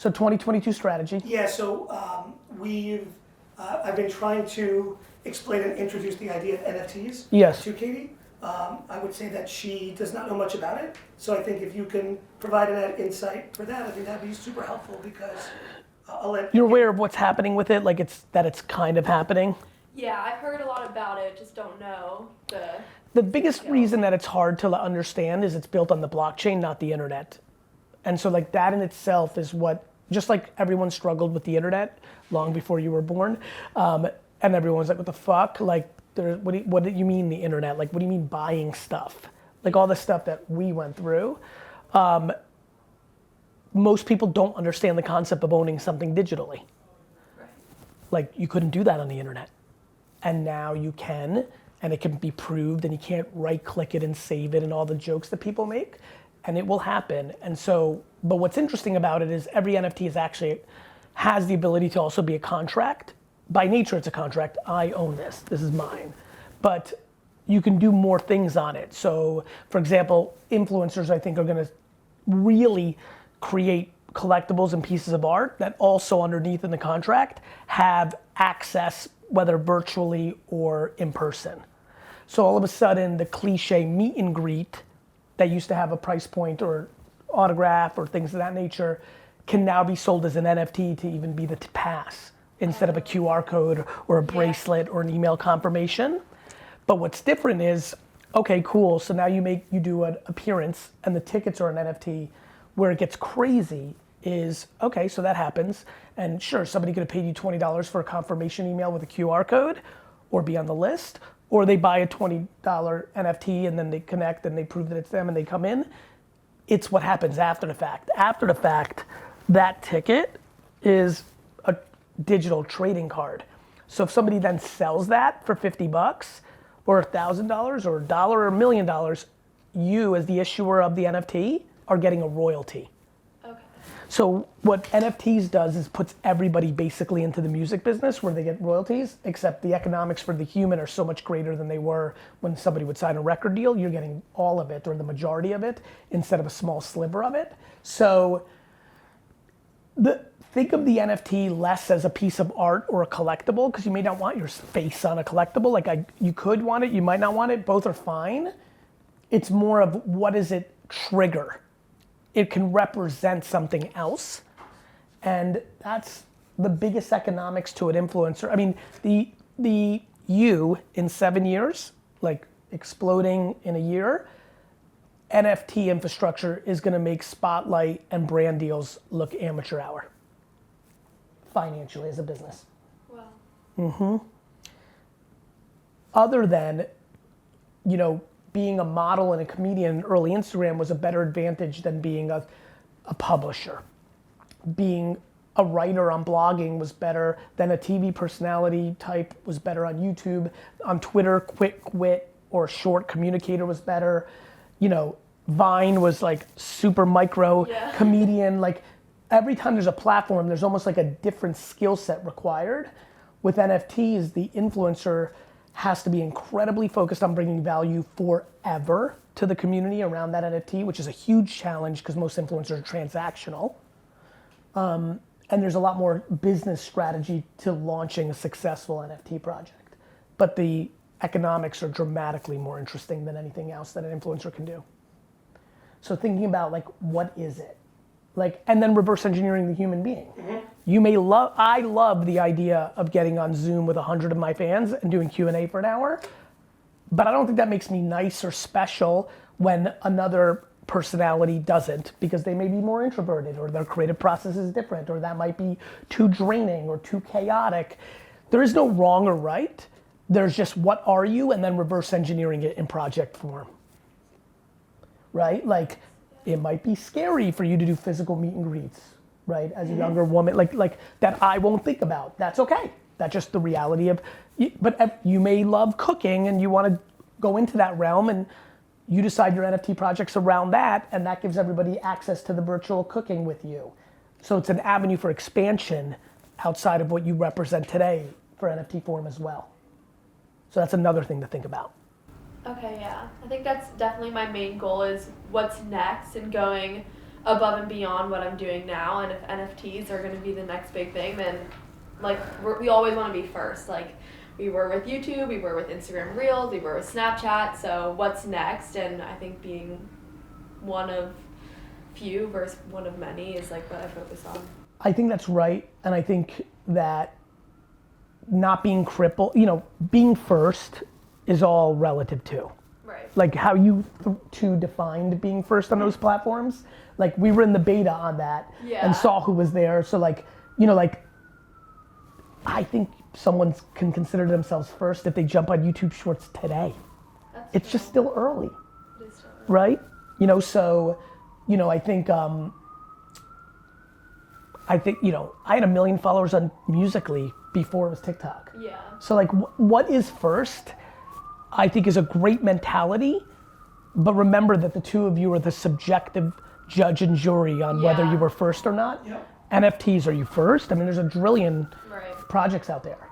So 2022 strategy. Yeah, so I've been trying to explain and introduce the idea of NFTs to Katie. I would say that she does not know much about it. So I think if you can provide an insight for that, I think that'd be super helpful because You're aware of what's happening with it, like it's kind of happening? Yeah, I've heard a lot about it, just don't know the biggest reason that it's hard to understand is it's built on the blockchain, not the internet. And so like that in itself is what, just like everyone struggled with the internet long before you were born, and everyone's like, what the fuck? Like, what do you mean the internet? Like, what do you mean buying stuff? Like all the stuff that we went through. Most people don't understand the concept of owning something digitally. Right. Like you couldn't do that on the internet. And now you can, and it can be proved, and you can't right click it and save it and all the jokes that people make, and it will happen. And so, but what's interesting about it is every NFT has the ability to also be a contract. By nature, it's a contract. I own this. This is mine. But you can do more things on it. So, for example, influencers, I think, are going to really create collectibles and pieces of art that also underneath in the contract have access, whether virtually or in person. So all of a sudden, the cliche meet and greet that used to have a price point or autograph or things of that nature can now be sold as an NFT to even be the pass instead of a QR code or a bracelet or an email confirmation. But what's different is, okay, cool, so now you do an appearance and the tickets are an NFT. Where it gets crazy is, okay, so that happens, and sure, somebody could have paid you $20 for a confirmation email with a QR code or be on the list, or they buy a $20 NFT and then they connect and they prove that it's them and they come in. It's what happens after the fact. After the fact, that ticket is a digital trading card. So if somebody then sells that for $50 or $1,000 or $1 or $1 million, you as the issuer of the NFT are getting a royalty. Okay. So what NFTs does is puts everybody basically into the music business where they get royalties, except the economics for the human are so much greater than they were when somebody would sign a record deal. You're getting all of it or the majority of it instead of a small sliver of it. So think of the NFT less as a piece of art or a collectible, because you may not want your face on a collectible. Like you could want it, you might not want it, both are fine. It's more of what does it trigger? It can represent something else, and that's the biggest economics to an influencer. I mean, the you in 7 years, like exploding in a year, NFT infrastructure is gonna make Spotlight and brand deals look amateur hour, financially as a business. Wow. Other than, being a model and a comedian in early Instagram was a better advantage than being a publisher. Being a writer on blogging was better than a TV personality type was better on YouTube. On Twitter, quick wit or short communicator was better. Vine was like super micro comedian. Like every time there's a platform, there's almost like a different skill set required. With NFTs, the influencer has to be incredibly focused on bringing value forever to the community around that NFT, which is a huge challenge because most influencers are transactional. And there's a lot more business strategy to launching a successful NFT project. But the economics are dramatically more interesting than anything else that an influencer can do. So thinking about like, what is it? Like, and then reverse engineering the human being. I love the idea of getting on Zoom with 100 of my fans and doing Q&A for an hour, but I don't think that makes me nice or special when another personality doesn't, because they may be more introverted or their creative process is different, or that might be too draining or too chaotic. There is no wrong or right. There's just what are you, and then reverse engineering it in project form. Right? Like, it might be scary for you to do physical meet and greets, right? As a younger woman, like that I won't think about. That's okay. That's just the reality of, but you may love cooking and you want to go into that realm and you decide your NFT project's around that, and that gives everybody access to the virtual cooking with you. So it's an avenue for expansion outside of what you represent today for NFT form as well. So that's another thing to think about. Okay, yeah. I think that's definitely my main goal is what's next and going above and beyond what I'm doing now. And if NFTs are going to be the next big thing, then like we always want to be first. Like we were with YouTube, we were with Instagram Reels, we were with Snapchat. So what's next? And I think being one of few versus one of many is like what I focus on. I think that's right, and I think that not being crippled, you know, being first is all relative too. Right. Like how you two defined being first on those platforms. Like we were in the beta on that and saw who was there. So like, you know, like I think someone can consider themselves first if they jump on YouTube Shorts today. It's just still early, It is still early. right? You know, so, you know, I think, you know, I had 1 million followers on Musical.ly before it was TikTok. Yeah. So like what is first, I think is a great mentality, but remember that the two of you are the subjective judge and jury on whether you were first or not. Yep. NFTs, are you first? I mean, there's a trillion projects out there,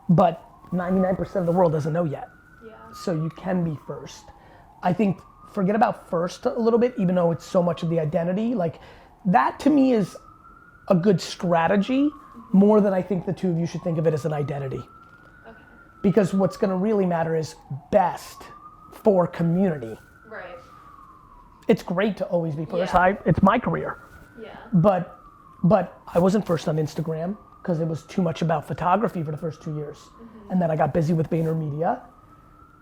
but 99% of the world doesn't know yet. Yeah. So you can be first. I think forget about first a little bit, even though it's so much of the identity. Like that to me is a good strategy more than I think the two of you should think of it as an identity. Okay. Because what's gonna really matter is best for community. Right. It's great to always be first. Yeah. It's my career. Yeah. But I wasn't first on Instagram because it was too much about photography for the first 2 years. And then I got busy with VaynerMedia.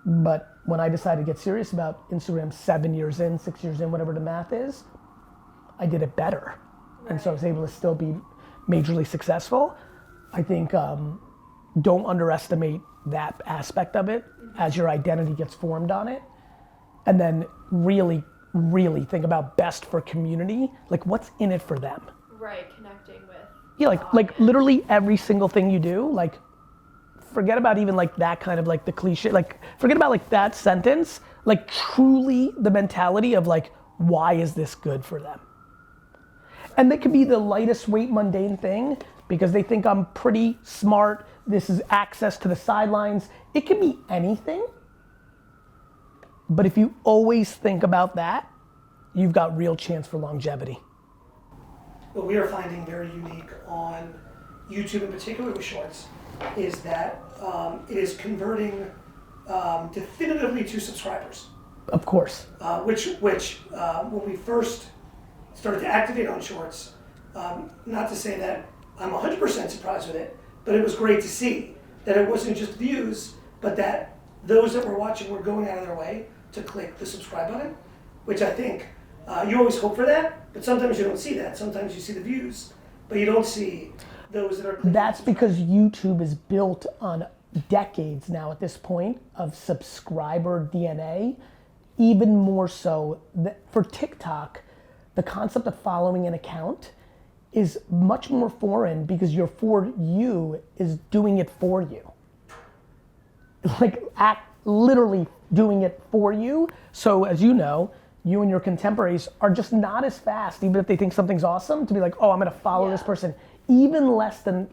But when I decided to get serious about Instagram 7 years in, 6 years in, whatever the math is, I did it better. And so I was able to still be majorly successful. I think don't underestimate that aspect of it as your identity gets formed on it. And then really, really think about best for community. Like what's in it for them? Right, connecting with. Yeah, like literally every single thing you do, like forget about even like that kind of like the cliche, like forget about like that sentence, like truly the mentality of like, why is this good for them? And they could be the lightest weight mundane thing because they think I'm pretty smart, this is access to the sidelines. It could be anything. But if you always think about that, you've got real chance for longevity. What we are finding very unique on YouTube in particular with Shorts is that it is converting definitively to subscribers. Of course. Which when we first started to activate on Shorts, not to say that I'm 100% surprised with it, but it was great to see that it wasn't just views, but that those that were watching were going out of their way to click the subscribe button, which I think you always hope for that, but sometimes you don't see that. Sometimes you see the views, but you don't see those that are clicking. That's because YouTube is built on decades now at this point of subscriber DNA, even more so that for TikTok, the concept of following an account is much more foreign because your For You is doing it for you. Like literally doing it for you. So as you know, you and your contemporaries are just not as fast, even if they think something's awesome, to be like, oh, I'm gonna follow this person, even less than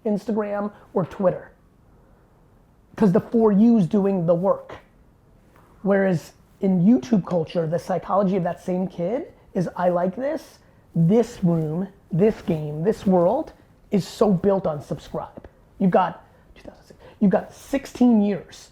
Instagram or Twitter. Because the For You's doing the work. Whereas in YouTube culture, the psychology of that same kid is I like this room, this game, this world is so built on subscribe. You've got 16 years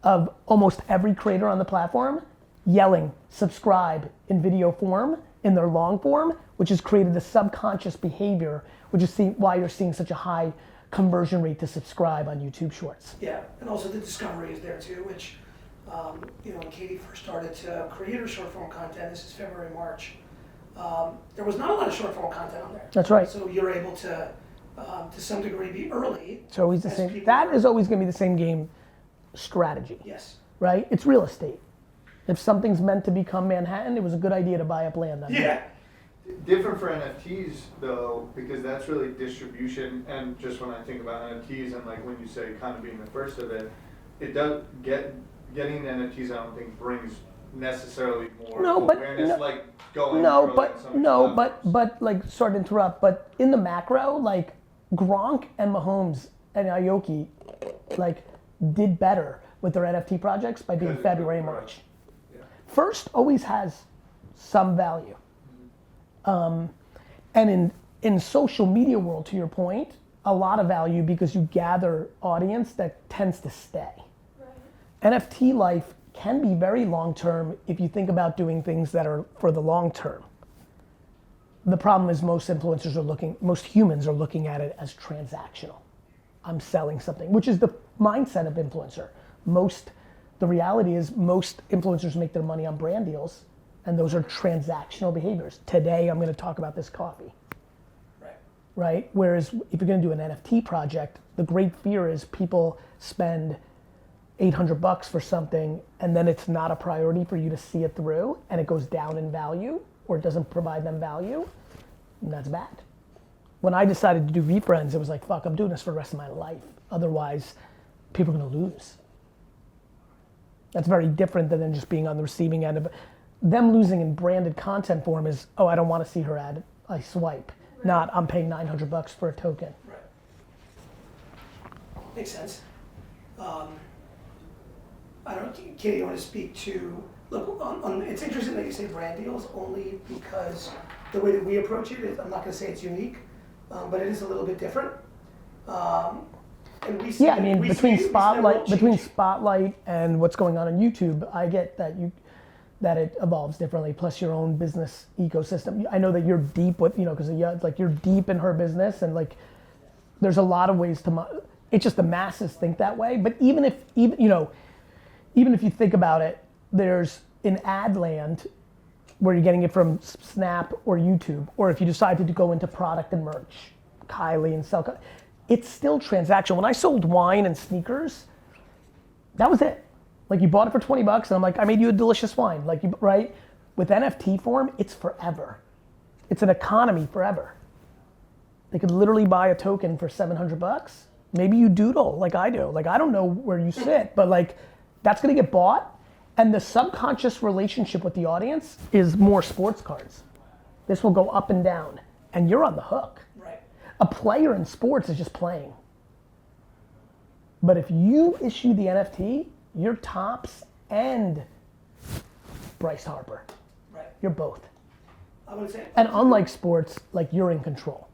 of almost every creator on the platform yelling subscribe in video form, in their long form, which has created a subconscious behavior, which is why you're seeing such a high conversion rate to subscribe on YouTube Shorts. Yeah, and also the discovery is there too, which, when Katie first started to create her short form content, this is February, March, there was not a lot of short form content on there. That's right. So you're able to some degree, be early. It's always the same. That is always gonna be the same game strategy. Yes. Right? It's real estate. If something's meant to become Manhattan, it was a good idea to buy up land on it. Yeah. Different for NFTs though, because that's really distribution, and just when I think about NFTs and like when you say kind of being the first of it, it does getting NFTs I don't think brings necessarily more awareness like going but like sorry to interrupt, but in the macro, like Gronk and Mahomes and Aoki like did better with their NFT projects by being February and March. Yeah. First always has some value. And in social media world, to your point, a lot of value because you gather audience that tends to stay. Right. NFT life can be very long-term if you think about doing things that are for the long term. The problem is most humans are looking at it as transactional. I'm selling something, which is the mindset of influencer. The reality is most influencers make their money on brand deals, and those are transactional behaviors. Today, I'm gonna talk about this coffee. Right? Whereas if you're gonna do an NFT project, the great fear is people spend $800 for something and then it's not a priority for you to see it through and it goes down in value or it doesn't provide them value, and that's bad. When I decided to do VeeFriends, it was like, fuck, I'm doing this for the rest of my life. Otherwise, people are gonna lose. That's very different than just being on the receiving end of it. Them losing in branded content form is, oh, I don't wanna see her ad, I swipe. Right. Not, I'm paying $900 for a token. Right. Makes sense. I don't know, Katie, you want to speak to, look, it's interesting that you say brand deals only because the way that we approach it is, I'm not going to say it's unique, but it is a little bit different. And we see between Spotlight and what's going on YouTube, I get that it evolves differently, plus your own business ecosystem. I know that you're deep with, because you're deep in her business and like, there's a lot of ways it's just the masses think that way, but even if you think about it, there's in ad land where you're getting it from Snap or YouTube, or if you decided to go into product and merch, Kylie and sell, it's still transactional. When I sold wine and sneakers, that was it. Like you bought it for 20 bucks and I'm like, I made you a delicious wine. Right? With NFT form, it's forever. It's an economy forever. They could literally buy a token for 700 bucks. Maybe you doodle like I do. Like I don't know where you sit, but like that's gonna get bought. And the subconscious relationship with the audience is more sports cards. This will go up and down and you're on the hook. Right. A player in sports is just playing. But if you issue the NFT, you're Topps and Bryce Harper. Right. You're both. I would say. And unlike sports, like you're in control.